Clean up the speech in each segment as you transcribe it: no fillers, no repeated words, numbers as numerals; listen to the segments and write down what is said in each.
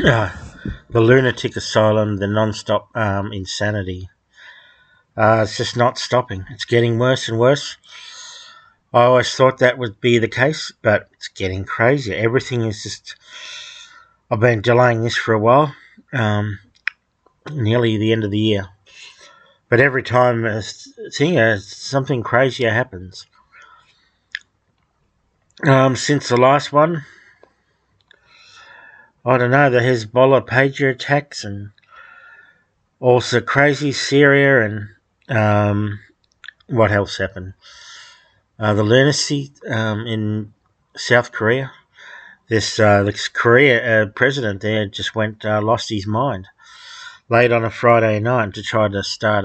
uh, the Lunatic Asylum, the non-stop insanity. It's just not stopping. It's getting worse and worse. I always thought that would be the case, but it's getting crazier. Everything is just. I've been delaying this for a while, nearly the end of the year. But every time something crazier happens. Since the last one, I don't know, the Hezbollah pager attacks and also crazy Syria and what else happened? The lunacy in South Korea. This Korea president there just lost his mind late on a Friday night to try to start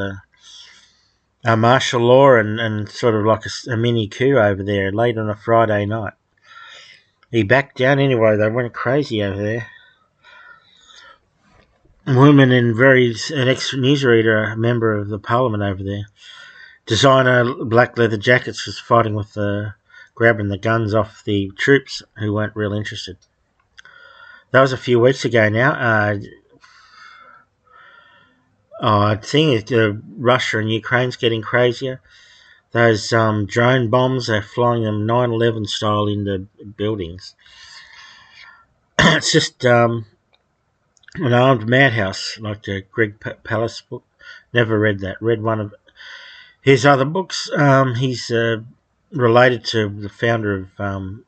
a martial law and sort of like a mini coup over there late on a Friday night. He backed down anyway. They went crazy over there. Women an ex-newsreader, a member of the parliament over there, designer black leather jackets, was fighting with grabbing the guns off the troops who weren't real interested. That was a few weeks ago now. I think Russia and Ukraine's getting crazier. Those drone bombs, they're flying them 9/11 style into buildings. It's just an armed madhouse, like the Greg Pallas book. Never read that. Read one of his other books. He's related to the founder of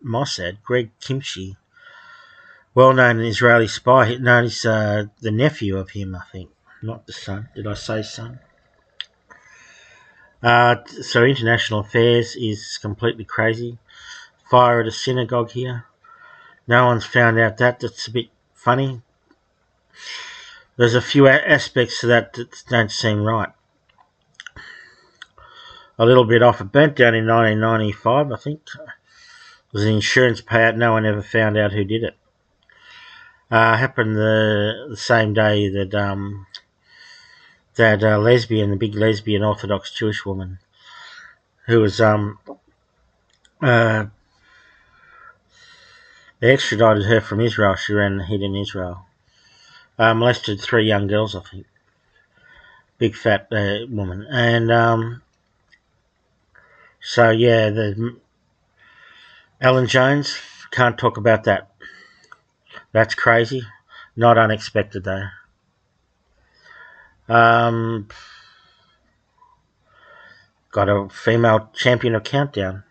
Mossad, Greg Kimchi. Well-known Israeli spy. No, he's the nephew of him, I think. Not the son. Did I say son? So international affairs is completely crazy. Fire at a synagogue here. No one's found out that. That's a bit funny. There's a few aspects to that don't seem right. A little bit off. It burnt down in 1995, I think. It was an insurance payout. No one ever found out who did it. Happened the same day that the big lesbian Orthodox Jewish woman, who was they extradited her from Israel. She ran hid in Israel. Molested 3 young girls, I think. Big fat woman. And so yeah, the Alan Jones, can't talk about that. That's crazy. Not unexpected though. Got a female champion of Countdown.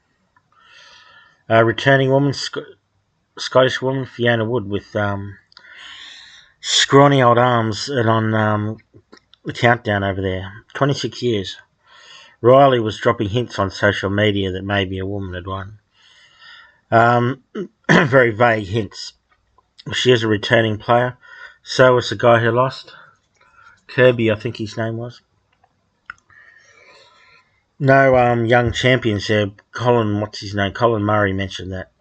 Returning woman, Scottish woman, Fiona Wood, with scrawny old arms and on the Countdown over there. 26 years. Riley was dropping hints on social media that maybe a woman had won. Very vague hints. She is a returning player. So was the guy who lost. Kirby, I think his name was. No young champions there. What's his name? Colin Murray mentioned that.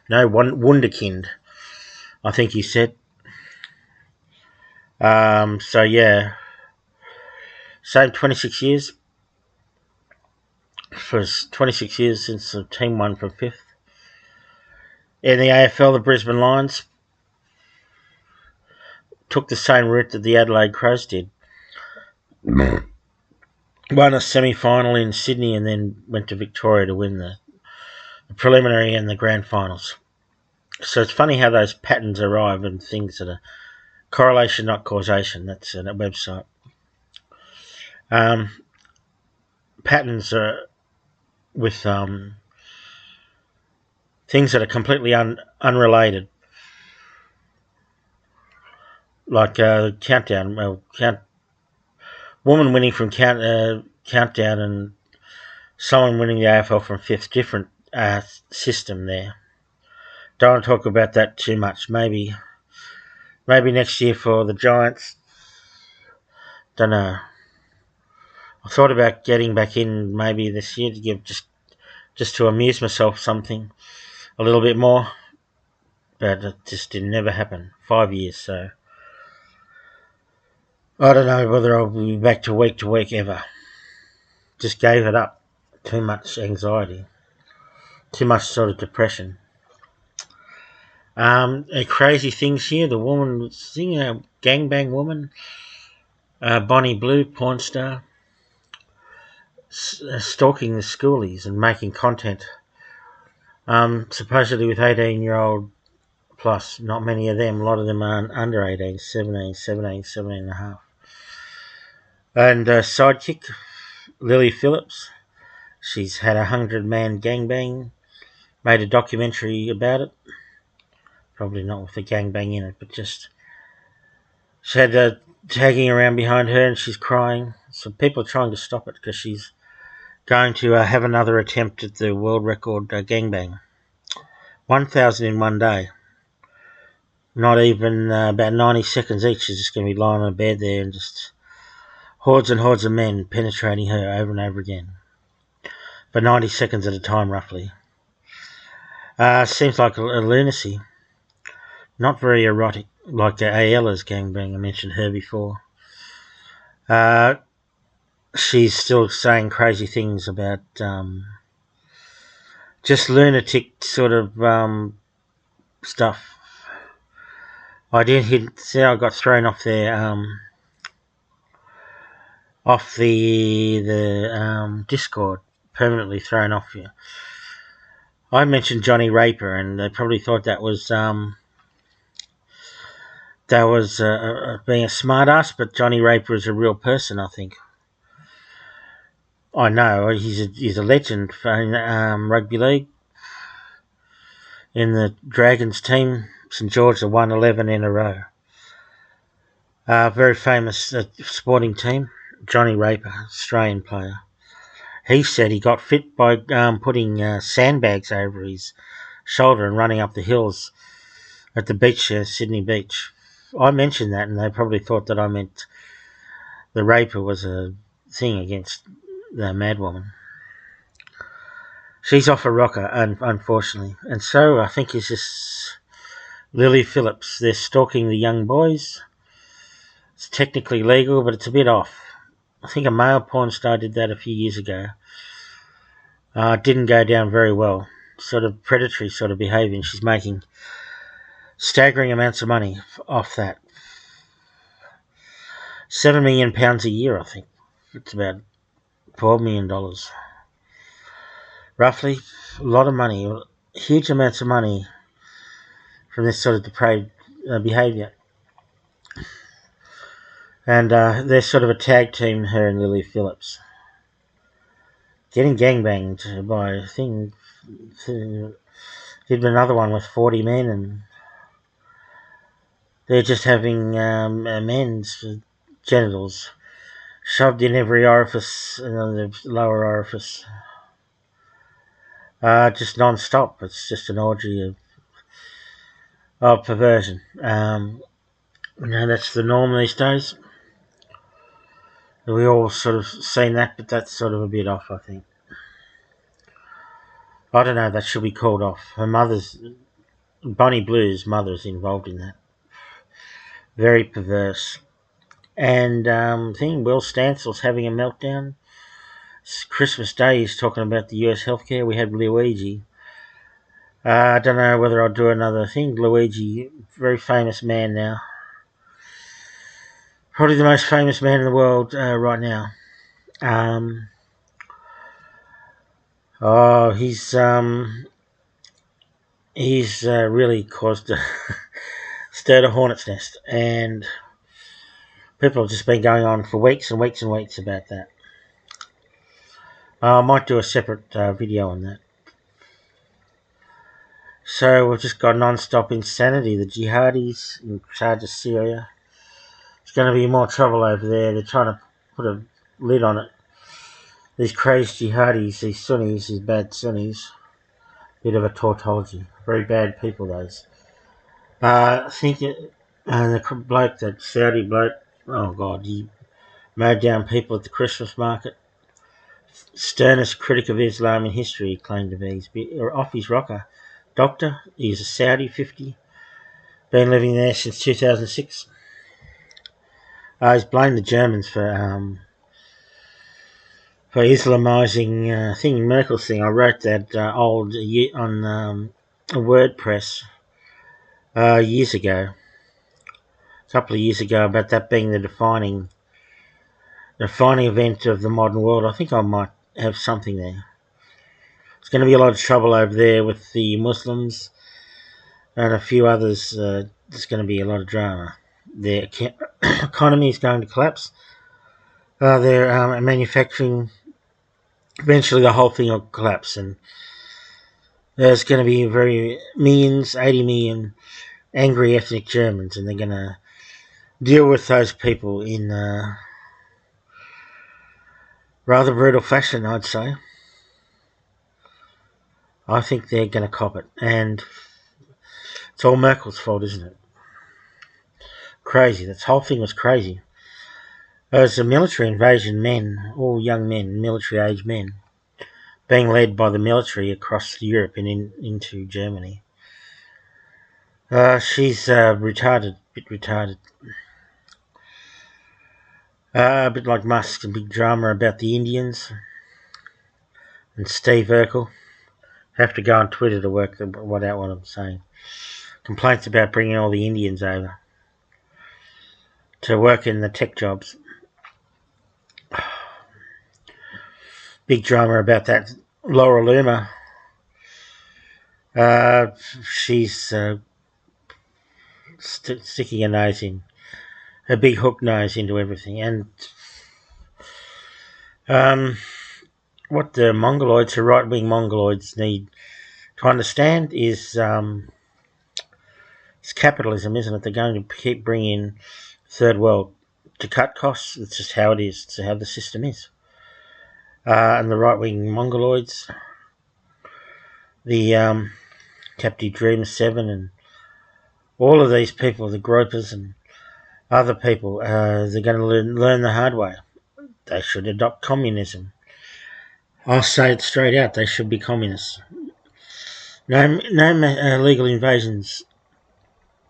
No, Wunderkind, I think he said. So yeah. Same 26 years. For 26 years since the team won from 5th. In the AFL, the Brisbane Lions took the same route that the Adelaide Crows did. Won a semi-final in Sydney and then went to Victoria to win the preliminary and the grand finals. So it's funny how those patterns arrive and things that are correlation, not causation. That's a website. Patterns are with things that are completely unrelated. Like Countdown. Woman winning from Countdown and someone winning the AFL from 5th. Different system there. Don't want to talk about that too much. Maybe next year for the Giants. Don't know. I thought about getting back in maybe this year to give just to amuse myself something a little bit more, but it just didn't never happen. 5 years, so I don't know whether I'll be back to week ever. Just gave it up. Too much anxiety. Too much sort of depression. Crazy things here. The woman was singing a gangbang woman, Bonnie Blue, porn star, stalking the schoolies and making content. Supposedly with 18-year-old plus. Not many of them. A lot of them are under 18, 17 and a half. And sidekick, Lily Phillips. She's had 100-man gangbang. Made a documentary about it. Probably not with the gangbang in it, but just she had tagging around behind her and she's crying. So people are trying to stop it because she's going to have another attempt at the world record gangbang. 1,000 in one day. Not even about 90 seconds each. She's just going to be lying on a bed there and just hordes and hordes of men penetrating her over and over again. For 90 seconds at a time, roughly. Seems like a lunacy. Not very erotic, like Ayala's gangbang. I mentioned her before. She's still saying crazy things about just lunatic sort of stuff. I did see I got thrown off there, off the Discord, permanently thrown off you. I mentioned Johnny Raper, and they probably thought that was being a smartass, but Johnny Raper is a real person, I think. I know he's a legend for rugby league. In the Dragons team, St George have won 11 in a row. Very famous sporting team, Johnny Raper, Australian player. He said he got fit by putting sandbags over his shoulder and running up the hills at the beach, Sydney Beach. I mentioned that, and they probably thought that I meant the Raper was a thing against the mad woman. She's off a rocker, unfortunately. And so I think it's just Lily Phillips. They're stalking the young boys. It's technically legal, but it's a bit off. I think a male porn star did that a few years ago. Didn't go down very well. Sort of predatory sort of behaviour. She's making staggering amounts of money off that. £7 million a year, I think. It's about $12 million. Roughly, a lot of money, huge amounts of money from this sort of depraved behaviour. And they're sort of a tag team, her and Lily Phillips. Getting gangbanged by a thing. Did another one with 40 men, and they're just having men's genitals shoved in every orifice, and the lower orifice. Just non-stop. It's just an orgy of perversion. That's the norm these days. We all sort of seen that, but that's sort of a bit off, I think. I don't know, that should be called off. Her mother's, Bonnie Blue's mother's involved in that. Very perverse. And Will Stansel's having a meltdown. It's Christmas Day, he's talking about the US healthcare. We had Luigi. I don't know whether I'll do another thing. Luigi, very famous man now. Probably the most famous man in the world right now. He's really caused stirred a hornet's nest, and people have just been going on for weeks and weeks and weeks about that. I might do a separate video on that. So we've just got non-stop insanity. The jihadis in charge of Syria. It's going to be more trouble over there. They're trying to put a lid on it. These crazy jihadis, these Sunnis, these bad Sunnis. Bit of a tautology. Very bad people, those. I think the bloke, that Saudi bloke, oh God, he mowed down people at the Christmas market. Sternest critic of Islam in history, he claimed to be. He's off his rocker. Doctor, he's a Saudi, 50. Been living there since 2006. He's blamed the Germans for Islamising thing, Merkel's thing. I wrote that on WordPress years ago, a couple of years ago, about that being the defining event of the modern world. I think I might have something there. There's going to be a lot of trouble over there with the Muslims and a few others. There's going to be a lot of drama. Their economy is going to collapse. Their manufacturing, eventually the whole thing will collapse, and there's going to be 80 million angry ethnic Germans, and they're going to deal with those people in rather brutal fashion, I'd say. I think they're going to cop it, and it's all Merkel's fault, isn't it? Crazy. This whole thing was crazy. It was a military invasion, men, all young men, military-age men, being led by the military across Europe and into Germany. She's retarded, bit retarded. A bit like Musk, a big drama about the Indians. And Steve Urkel. Have to go on Twitter to work out what I'm saying. Complaints about bringing all the Indians over to work in the tech jobs. Big drama about that. Laura Loomer. She's sticking her nose in, her big hook nose into everything. And what the Mongoloids, the right-wing Mongoloids, need to understand is it's capitalism, isn't it? They're going to keep bringing third world to cut costs. It's just how it is. It's how the system is. And the right-wing Mongoloids, the Captive Dreamer 7, and all of these people, the gropers and other people, they're going to learn the hard way. They should adopt communism. I'll say it straight out. They should be communists. No legal invasions.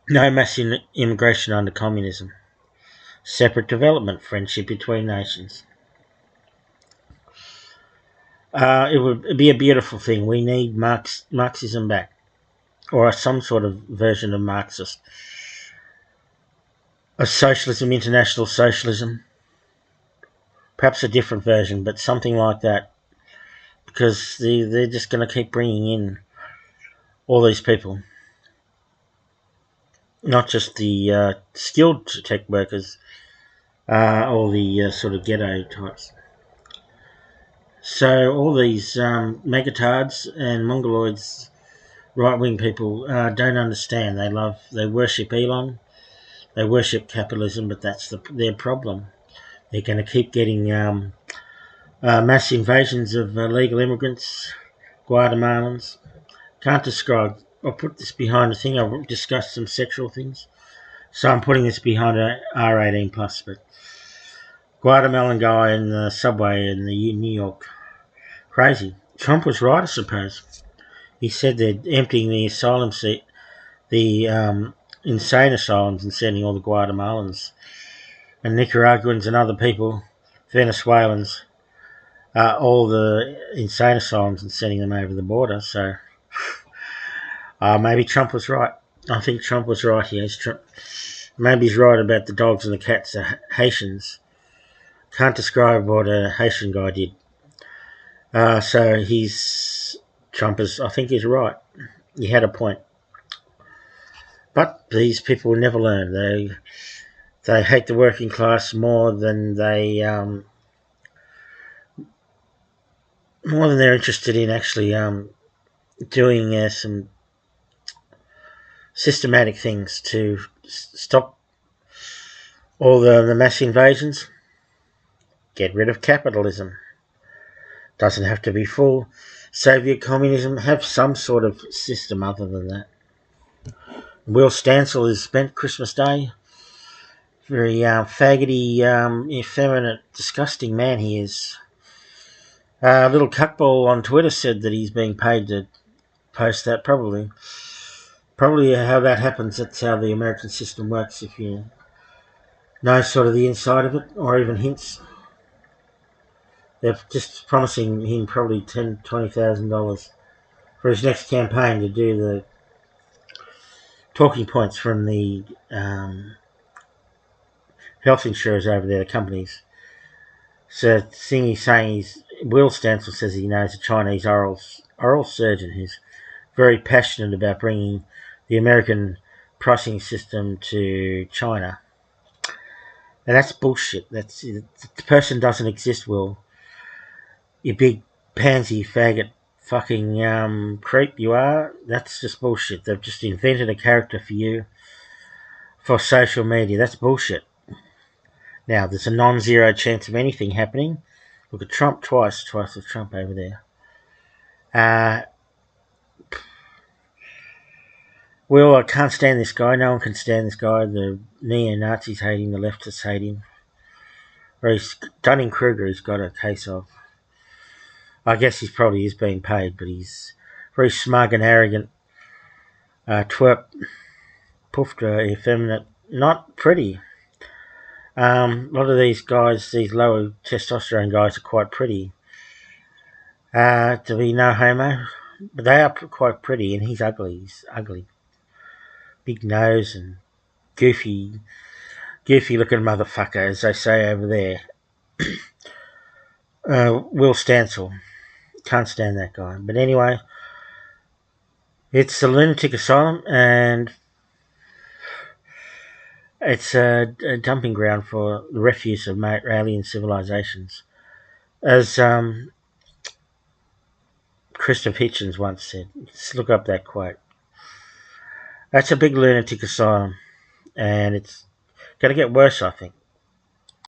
No mass immigration under communism. Separate development, friendship between nations. It would be a beautiful thing. We need Marxism back, or some sort of version of Marxist. A socialism, international socialism. Perhaps a different version, but something like that. Because they're just going to keep bringing in all these people. Not just the skilled tech workers, all the sort of ghetto types. So all these megatards and mongoloids, right-wing people, don't understand. They worship Elon, they worship capitalism, but that's their problem. They're going to keep getting mass invasions of illegal immigrants, Guatemalans. Can't describe. I'll put this behind a thing. I've discussed some sexual things, so I'm putting this behind a R18 plus. But Guatemalan guy in the subway in New York, crazy. Trump was right, I suppose. He said they're emptying the asylum seat, the insane asylums, and sending all the Guatemalans and Nicaraguans and other people, Venezuelans, all the insane asylums, and sending them over the border. So maybe Trump was right. I think Trump was right here. Maybe he's right about the dogs and the cats are Haitians. Can't describe what a Haitian guy did. So Trump is, I think he's right. He had a point. But these people will never learn. They hate the working class more than they're interested in actually doing some systematic things to stop all the mass invasions. Get rid of capitalism. Doesn't have to be full Soviet communism. Have some sort of system other than that. Will Stancil has spent Christmas Day. Very faggoty, effeminate, disgusting man he is. A little cuckball on Twitter said that he's being paid to post that. Probably how that happens. That's how the American system works. If you know sort of the inside of it, or even hints, they're just promising him probably $10,000 to $20,000 for his next campaign to talking points from the health insurers over there, the companies. So the thing he's saying is, Will Stancil says he knows a Chinese oral surgeon who's very passionate about bringing the American pricing system to China. And that's bullshit. The person doesn't exist, Will. You big pansy faggot fucking creep you are. That's just bullshit. They've just invented a character for you for social media. That's bullshit. Now, there's a non-zero chance of anything happening. Look at Trump twice with Trump over there. Well, I can't stand this guy. No one can stand this guy. The neo-Nazis hate him. The leftists hate him. Or he's Dunning-Kruger he's got a case of. I guess he probably is being paid, but he's very smug and arrogant. Twerp, poofed, effeminate, not pretty. A lot of these guys, these lower testosterone guys, are quite pretty. To be no homo, but they are quite pretty, and he's ugly. He's ugly. Big nose and goofy looking motherfucker, as they say over there. Will Stancil. Can't stand that guy. But anyway, it's a lunatic asylum, and it's a dumping ground for the refuse of alien civilizations. As Christopher Hitchens once said, let's look up that quote. That's a big lunatic asylum, and it's going to get worse, I think.